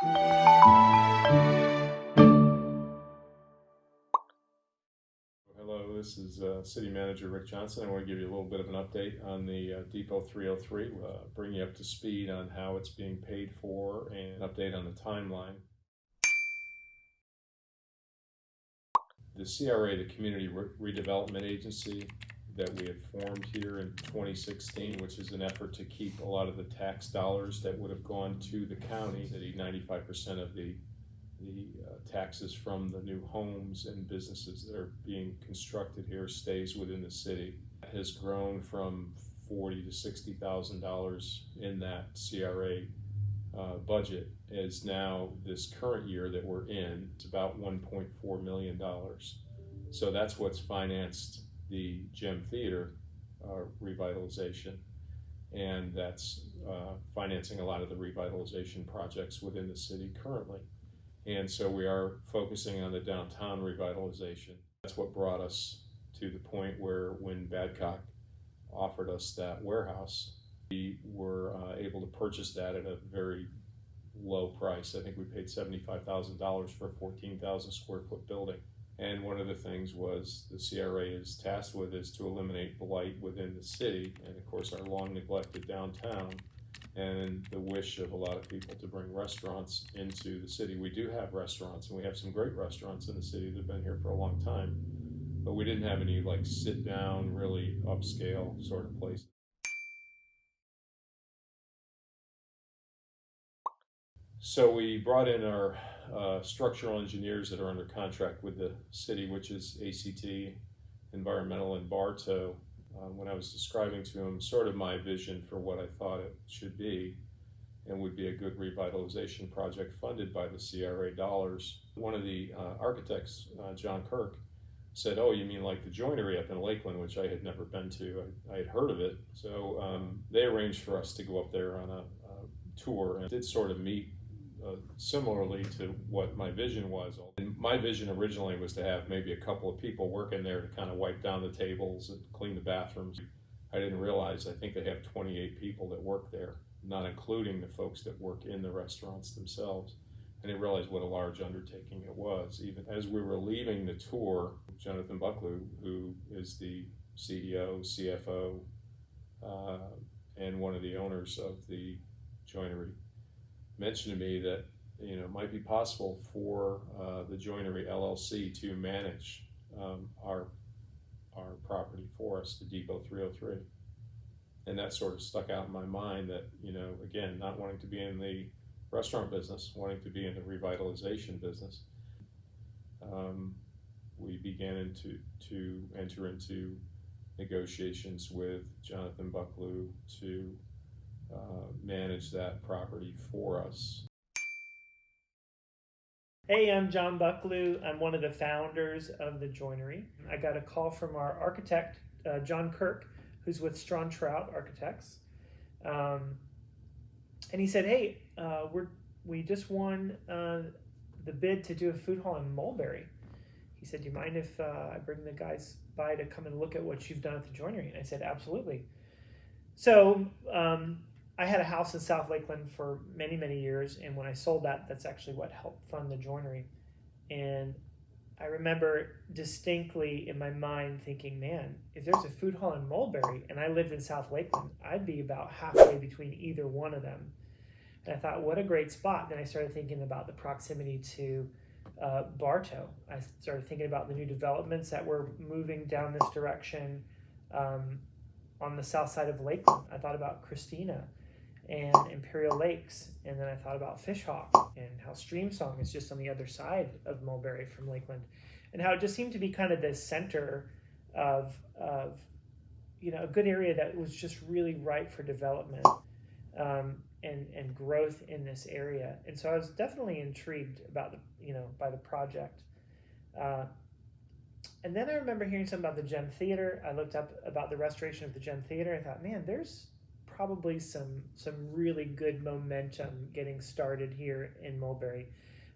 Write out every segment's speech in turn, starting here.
Hello, this is City Manager Rick Johnson. I want to give you a little bit of an update on the Depot 303, bring you up to speed on how it's being paid for and an update on the timeline. The CRA, the Community Redevelopment Agency that we had formed here in 2016, which is an effort to keep a lot of the tax dollars that would have gone to the county, that 95% of the taxes from the new homes and businesses that are being constructed here stays within the city. It has grown from $40,000 to $60,000 in that CRA budget. Is now, this current year that we're in, it's about $1.4 million. So that's what's financed the Gem Theater revitalization, and that's financing a lot of the revitalization projects within the city currently. And so we are focusing on the downtown revitalization. That's what brought us to the point where when Badcock offered us that warehouse, we were able to purchase that at a very low price. I think we paid $75,000 for a 14,000 square foot building. And one of the things was the CRA is tasked with is to eliminate blight within the city, and of course our long neglected downtown, and the wish of a lot of people to bring restaurants into the city. We do have restaurants, and we have some great restaurants in the city that have been here for a long time, but we didn't have any like sit down, really upscale sort of places. So we brought in our structural engineers that are under contract with the city, which is ACT, Environmental, and Bartow. When I was describing to them sort of my vision for what I thought it should be and would be a good revitalization project funded by the CRA dollars, one of the architects, John Kirk, said, "Oh, you mean like the joinery up in Lakeland," which I had never been to. I had heard of it. So they arranged for us to go up there on a tour, and it did sort of meet similarly to what my vision was. And my vision originally was to have maybe a couple of people working there to kind of wipe down the tables and clean the bathrooms. I didn't realize, I think they have 28 people that work there, not including the folks that work in the restaurants themselves. I didn't realize what a large undertaking it was. Even as we were leaving the tour, Jonathan Bucklew, who is the CEO, CFO, and one of the owners of the joinery, mentioned to me that it might be possible for the Joinery LLC to manage our property for us, the Depot 303. And that sort of stuck out in my mind that, again, not wanting to be in the restaurant business, wanting to be in the revitalization business, we began to enter into negotiations with Jonathan Bucklew to manage that property for us. Hey, I'm John Bucklew. I'm one of the founders of the Joinery. I got a call from our architect, John Kirk, who's with Strawn Trout Architects. And he said, "Hey, we just won the bid to do a food hall in Mulberry." He said, "Do you mind if I bring the guys by to come and look at what you've done at the Joinery?" And I said, "Absolutely." So I had a house in South Lakeland for many, many years, and when I sold that, that's actually what helped fund the Joinery. And I remember distinctly in my mind thinking, man, if there's a food hall in Mulberry and I lived in South Lakeland, I'd be about halfway between either one of them. And I thought, what a great spot. Then I started thinking about the proximity to Bartow. I started thinking about the new developments that were moving down this direction on the south side of Lakeland. I thought about Christina and Imperial Lakes, and then I thought about Fishhawk and how Stream Song is just on the other side of Mulberry from Lakeland, and how it just seemed to be kind of the center of a good area that was just really ripe for development and growth in this area. And so I was definitely intrigued about by the project. And then I remember hearing something about the Gem Theater. I looked up about the restoration of the Gem Theater. I thought, man, there's probably some really good momentum getting started here in Mulberry.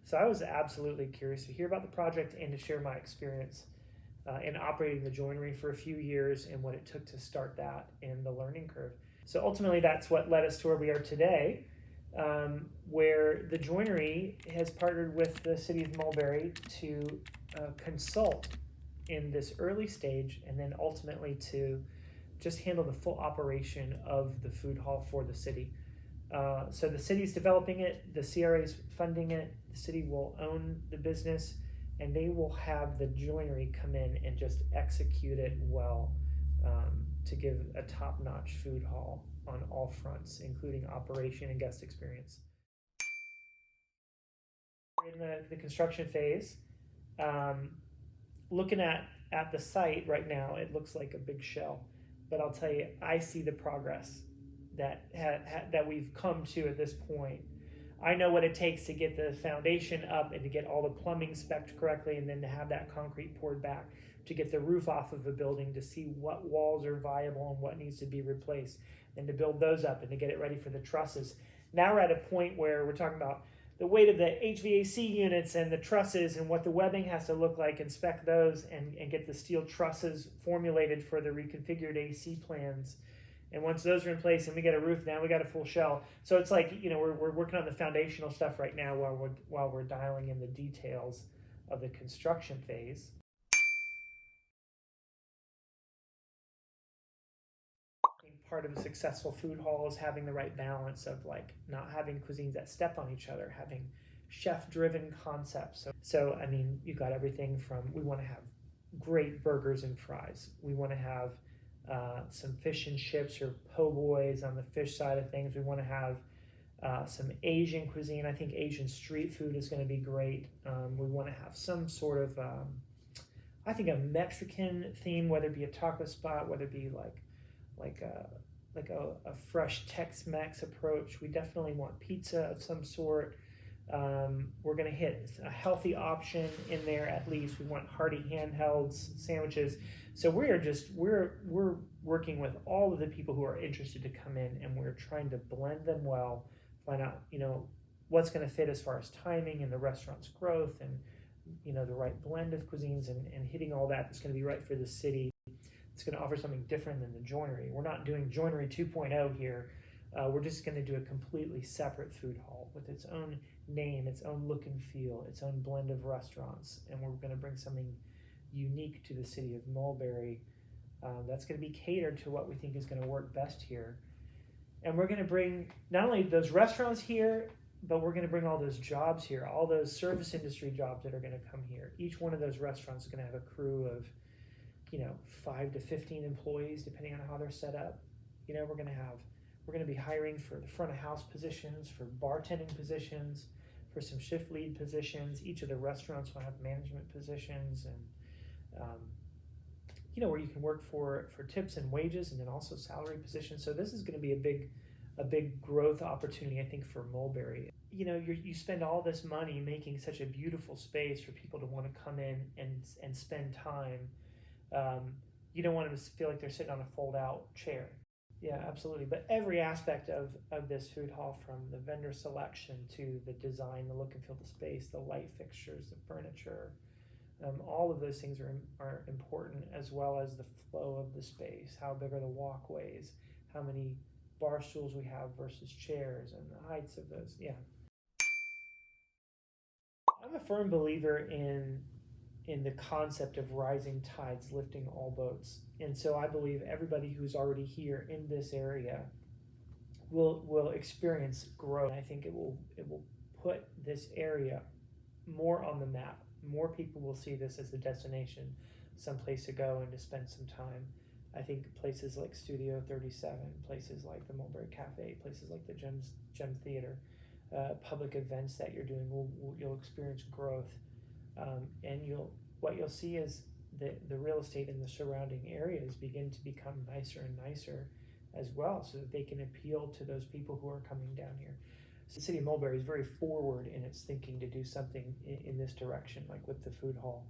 So I was absolutely curious to hear about the project and to share my experience in operating the Joinery for a few years and what it took to start that and the learning curve. So ultimately, that's what led us to where we are today. where the joinery has partnered with the city of Mulberry to consult in this early stage, and then ultimately to just handle the full operation of the food hall for the city. So the city's developing it, the CRA is funding it, the city will own the business, and they will have the joinery come in and just execute it well, to give a top-notch food hall on all fronts, including operation and guest experience. In the construction phase, looking at the site right now, it looks like a big shell, but I'll tell you, I see the progress that we've come to at this point. I know what it takes to get the foundation up and to get all the plumbing spec'd correctly, and then to have that concrete poured back, to get the roof off of a building, to see what walls are viable and what needs to be replaced, and to build those up and to get it ready for the trusses. Now we're at a point where we're talking about the weight of the HVAC units and the trusses and what the webbing has to look like, and spec those and get the steel trusses formulated for the reconfigured AC plans. And once those are in place and we get a roof, now we got a full shell. So it's like, we're working on the foundational stuff right now while we're dialing in the details of the construction phase. Part of a successful food hall is having the right balance of like not having cuisines that step on each other, having chef-driven concepts. So I mean, you've got everything from, we want to have great burgers and fries. We want to have some fish and chips or po' boys on the fish side of things. We want to have some Asian cuisine. I think Asian street food is going to be great. We want to have some sort of, I think, a Mexican theme, whether it be a taco spot, whether it be like a fresh Tex-Mex approach. We definitely want pizza of some sort. We're going to hit a healthy option in there at least. We want hearty handhelds, sandwiches. So we're working with all of the people who are interested to come in, and we're trying to blend them well, find out what's going to fit as far as timing and the restaurant's growth, and the right blend of cuisines, and hitting all that that's going to be right for the city. It's going to offer something different than the joinery. We're not doing joinery 2.0 here. We're just going to do a completely separate food hall with its own name, its own look and feel, its own blend of restaurants, and we're going to bring something unique to the city of Mulberry that's going to be catered to what we think is going to work best here. And we're going to bring not only those restaurants here, but we're going to bring all those jobs here, all those service industry jobs that are going to come here. Each one of those restaurants is going to have a crew of 5 to 15 employees, depending on how they're set up. We're going to be hiring for the front of house positions, for bartending positions, for some shift lead positions. Each of the restaurants will have management positions, and where you can work for tips and wages, and then also salary positions. So this is going to be a big growth opportunity, I think, for Mulberry. You spend all this money making such a beautiful space for people to want to come in and spend time. You don't want them to feel like they're sitting on a fold-out chair. Yeah, absolutely. But every aspect of this food hall, from the vendor selection to the design, the look and feel of the space, the light fixtures, the furniture, all of those things are important, as well as the flow of the space. How big are the walkways? How many bar stools we have versus chairs, and the heights of those. Yeah. I'm a firm believer in the concept of rising tides lifting all boats. And so I believe everybody who's already here in this area will experience growth. I think it will put this area more on the map. More people will see this as a destination, someplace to go and to spend some time. I think places like Studio 37, places like the Mulberry Cafe, places like the Gem Theater, public events that you're doing, you'll experience growth. And what you'll see is the real estate in the surrounding areas begin to become nicer and nicer as well, so that they can appeal to those people who are coming down here. So the city of Mulberry is very forward in its thinking to do something in this direction, like with the food hall.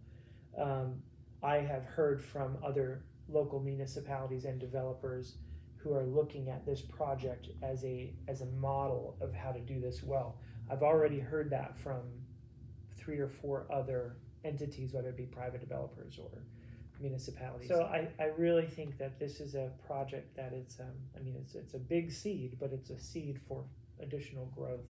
I have heard from other local municipalities and developers who are looking at this project as a model of how to do this well. I've already heard that from 3 or 4 other entities, whether it be private developers or municipalities. So I really think that this is a project that it's a big seed, but it's a seed for additional growth